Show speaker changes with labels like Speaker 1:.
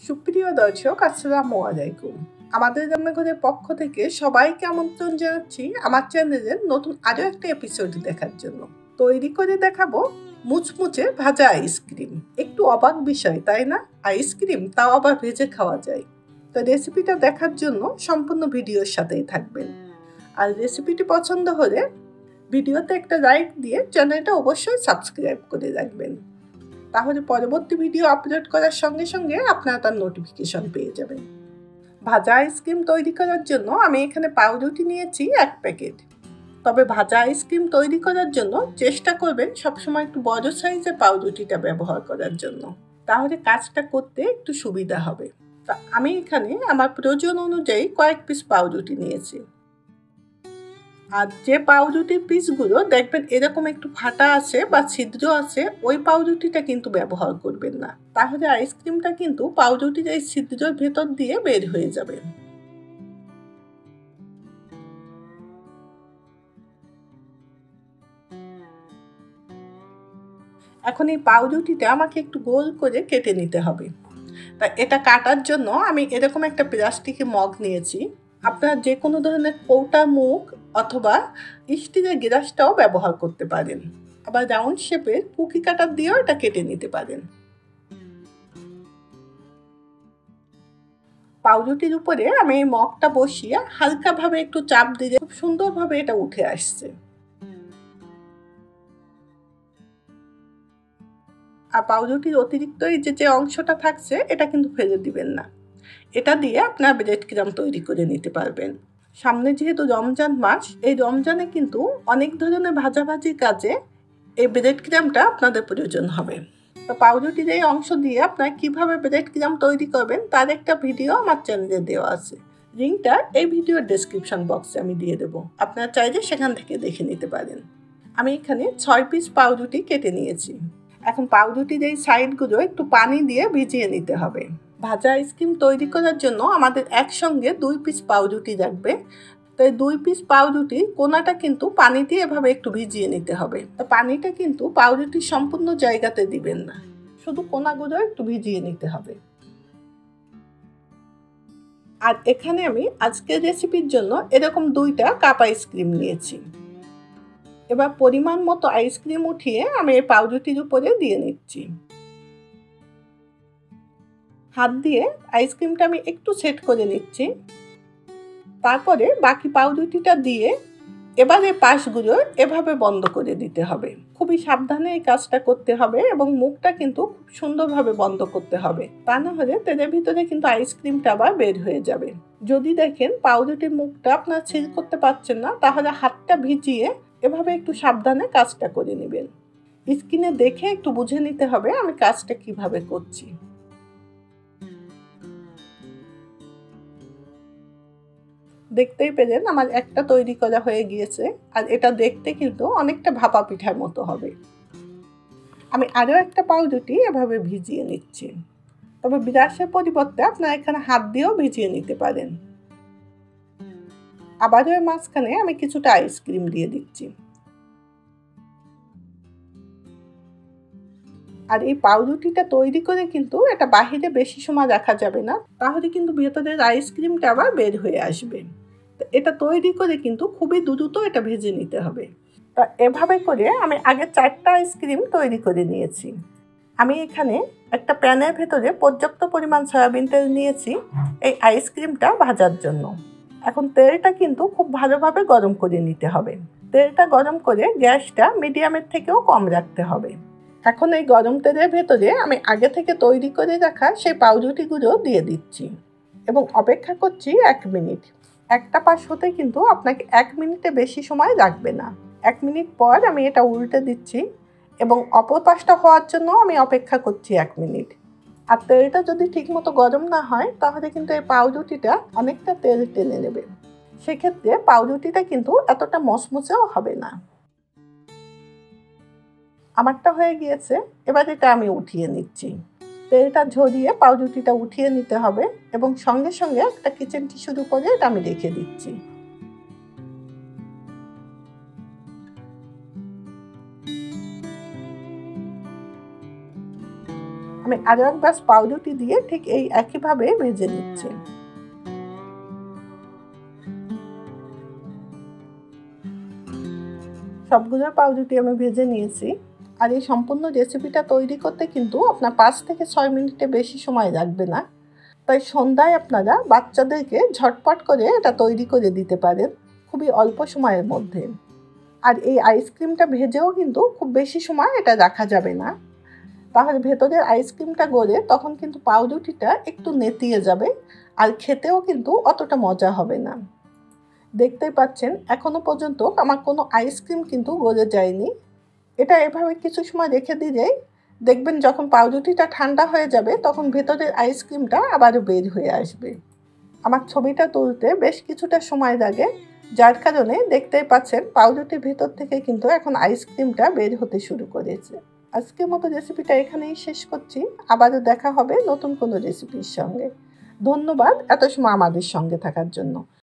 Speaker 1: সুপ্রিয় দর্শক, আসসালামু আলাইকুম। আমাদের রান্নাঘরের পক্ষ থেকে সবাইকে আমন্ত্রণ জানাচ্ছি আমার চ্যানেলের নতুন আরো একটা এপিসোড দেখার জন্য। তৈরি করে দেখাবো মুচমুচে ভাজা আইসক্রিম। একটু অবাক বিষয়, তাই না? আইসক্রিম, তাও আবার ভেজে খাওয়া যায়। তো রেসিপিটা দেখার জন্য সম্পূর্ণ ভিডিওর সাথেই থাকবেন। আর রেসিপিটি পছন্দ হলে ভিডিওতে একটা লাইক দিয়ে চ্যানেলটা অবশ্যই সাবস্ক্রাইব করে রাখবেন। তাহলে পরবর্তী ভিডিও আপলোড করার সঙ্গে সঙ্গে আপনারা তার নোটিফিকেশন পেয়ে যাবেন। ভাজা আইসক্রিম তৈরি করার জন্য আমি এখানে পাউরুটি নিয়েছি 1 প্যাকেট। তবে ভাজা আইসক্রিম তৈরি করার জন্য চেষ্টা করবেন সবসময় একটু বড় সাইজের পাউরুটিটা ব্যবহার করার জন্য, তাহলে কাজটা করতে একটু সুবিধা হবে। তা আমি এখানে আমার প্রয়োজন অনুযায়ী কয়েক পিস পাউরুটি নিয়েছি। আর যে পাউরুটির পিসগুলো দেখবেন এরকম একটু ফাটা আছে বা ছিদ্র আছে, ওই পাউরুটিটা কিন্তু ব্যবহার করবেন না, তাহলে আইসক্রিমটা কিন্তু পাউরুটির এই ছিদ্রের ভেতর দিয়ে বের হয়ে যাবে। এখন এই পাউরুটিটা আমাকে একটু গোল করে কেটে নিতে হবে। তা এটা কাটার জন্য আমি এরকম একটা প্লাস্টিকের মগ নিয়েছি। আপনারা যে কোনো ধরনের কৌটা মুখ অথবা স্টিলের গ্লাসটাও ব্যবহার করতে পারেন। আবার রাউন্ড শেপের কুকি কাটার দিয়েও এটা কেটে নিতে পারেন। পাউরুটির উপরে আমি এই মগটা বসিয়ে হালকাভাবে একটু চাপ দিয়ে খুব সুন্দরভাবে এটা উঠে আসছে। আর পাউরুটির অতিরিক্ত এই যে অংশটা থাকছে এটা কিন্তু ফেলে দিবেন না। এটা দিয়ে আপনার ব্রেড ক্রাম তৈরি করে নিতে পারবেন। সামনে যেহেতু রমজান মাস, এই রমজানে কিন্তু অনেক ধরনের ভাজাভাজির কাজে এই ব্রেড ক্রামটা আপনাদের প্রয়োজন হবে। তো পাউরুটির এই অংশ দিয়ে আপনারা কীভাবে ব্রেড ক্রাম তৈরি করবেন তার একটা ভিডিও আমার চ্যানেলে দেওয়া আছে। লিঙ্কটা এই ভিডিওর ডেসক্রিপশন বক্সে আমি দিয়ে দেবো, আপনারা চাইলে সেখান থেকে দেখে নিতে পারেন। আমি এখানে 6 পিস পাউরুটি কেটে নিয়েছি। এখন পাউরুটির এই সাইডগুলো একটু পানি দিয়ে ভিজিয়ে নিতে হবে। ভাজা আইসক্রিম তৈরি করার জন্য আমাদের একসঙ্গে 2 পিস পাউরুটি লাগবে। তাই 2 পিস পাউরুটি কোনাটা কিন্তু পানি দিয়ে এভাবে একটু ভিজিয়ে নিতে হবে। তো পানিটা কিন্তু পাউরুটির সম্পূর্ণ জায়গাতে দিবেন না, শুধু কোনাগুলো একটু ভিজিয়ে নিতে হবে। আর এখানে আমি আজকের রেসিপির জন্য এরকম 2টা কাপ আইসক্রিম নিয়েছি। এবার পরিমাণ মতো আইসক্রিম উঠিয়ে আমি এই পাউরুটির উপরে দিয়ে নিচ্ছি। হাত দিয়ে আইসক্রিমটা আমি একটু সেট করে নিচ্ছি। তারপরে বাকি পাউরুটিটা দিয়ে এবারে পাশগুলো এভাবে বন্ধ করে দিতে হবে। খুবই সাবধানে এই কাজটা করতে হবে এবং মুখটা কিন্তু খুব সুন্দরভাবে বন্ধ করতে হবে, তা না হলে তেলের ভিতরে কিন্তু আইসক্রিমটা আবার বের হয়ে যাবে। যদি দেখেন পাউরুটির মুখটা আপনার সিল করতে পারছেন না, তাহলে হাতটা ভিজিয়ে এভাবে একটু সাবধানে কাজটা করে নেবেন। স্ক্রিনে দেখে একটু বুঝে নিতে হবে আমি কাজটা কিভাবে করছি। দেখতেই পেলেন আমার একটা তৈরি করা হয়ে গিয়েছে, আর এটা দেখতে কিন্তু অনেকটা ভাপা পিঠার মতো হবে। আমি আরও একটা পাউরুটি এভাবে ভিজিয়ে নিচ্ছি। তবে ব্রাশের পরিবর্তে আপনারা এখানে হাত দিয়েও ভিজিয়ে নিতে পারেন। আবারও এর মাঝখানে আমি কিছুটা আইসক্রিম দিয়ে দিচ্ছি। আর এই পাউরুটিটা তৈরি করে কিন্তু এটা বাহিরে বেশি সময় রাখা যাবে না, তাহলে কিন্তু ভেতরের আইসক্রিমটা আবার বের হয়ে আসবে। এটা তৈরি করে কিন্তু খুবই দ্রুত এটা ভেজে নিতে হবে। তা এভাবে করে আমি আগে 4টা আইসক্রিম তৈরি করে নিয়েছি। আমি এখানে একটা প্যানের ভেতরে পর্যাপ্ত পরিমাণ সয়াবিন তেল নিয়েছি এই আইসক্রিমটা ভাজার জন্য। এখন তেলটা কিন্তু খুব ভালোভাবে গরম করে নিতে হবে। তেলটা গরম করে গ্যাসটা মিডিয়ামের থেকেও কম রাখতে হবে। এখন এই গরম তেলের ভেতরে আমি আগে থেকে তৈরি করে রাখা সেই পাউরুটিগুলো দিয়ে দিচ্ছি এবং অপেক্ষা করছি 1 মিনিট। একটা পাশ হতে কিন্তু আপনাকে 1 মিনিটে বেশি সময় লাগবে না। 1 মিনিট পর আমি এটা উল্টে দিচ্ছি এবং অপর পাশটা হওয়ার জন্য আমি অপেক্ষা করছি 1 মিনিট। আর তেলটা যদি ঠিকমতো গরম না হয় তাহলে কিন্তু এই পাউরুটিটা অনেকটা তেল টেনে নেবে, সেক্ষেত্রে পাউরুটিটা কিন্তু এতটা মচমচেও হবে না। আমারটা হয়ে গিয়েছে, এবার এটা আমি উঠিয়ে নিচ্ছি। তেলটা ঝরিয়ে পাউরুটিটা উঠিয়ে নিতে হবে এবং সঙ্গে সঙ্গে একটা কিচেন টিস্যুর উপরে এটা আমি রেখে দিচ্ছি। আমি আরও এক গ্লাস পাউরুটি দিয়ে ঠিক এই একইভাবে ভেজে নিচ্ছি। সবগুলো পাউরুটি আমি ভেজে নিয়েছি। আর এই সম্পূর্ণ রেসিপিটা তৈরি করতে কিন্তু আপনার 5 থেকে 6 মিনিটে বেশি সময় লাগবে না। তাই সন্ধ্যায় আপনারা বাচ্চাদেরকে ঝটপট করে এটা তৈরি করে দিতে পারেন খুবই অল্প সময়ের মধ্যে। আর এই আইসক্রিমটা ভেজেও কিন্তু খুব বেশি সময় এটা রাখা যাবে না, তাহলে ভেতরের আইসক্রিমটা গলে তখন কিন্তু পাউরুটিটা একটু নেতিয়ে যাবে আর খেতেও কিন্তু অতটা মজা হবে না। দেখতেই পাচ্ছেন এখনো পর্যন্ত আমার কোনো আইসক্রিম কিন্তু গলে যায়নি। এটা এভাবে কিছু সময় রেখে দিলেই দেখবেন যখন পাউরুটিটা ঠান্ডা হয়ে যাবে তখন ভেতরের আইসক্রিমটা আবারও বের হয়ে আসবে। আমার ছবিটা তুলতে বেশ কিছুটা সময় লাগে, যার কারণে দেখতেই পাচ্ছেন পাউরুটির ভেতর থেকে কিন্তু এখন আইসক্রিমটা বের হতে শুরু করেছে। আজকের মতো রেসিপিটা এখানেই শেষ করছি। আবারও দেখা হবে নতুন কোনো রেসিপির সঙ্গে। ধন্যবাদ এত সময় আমাদের সঙ্গে থাকার জন্য।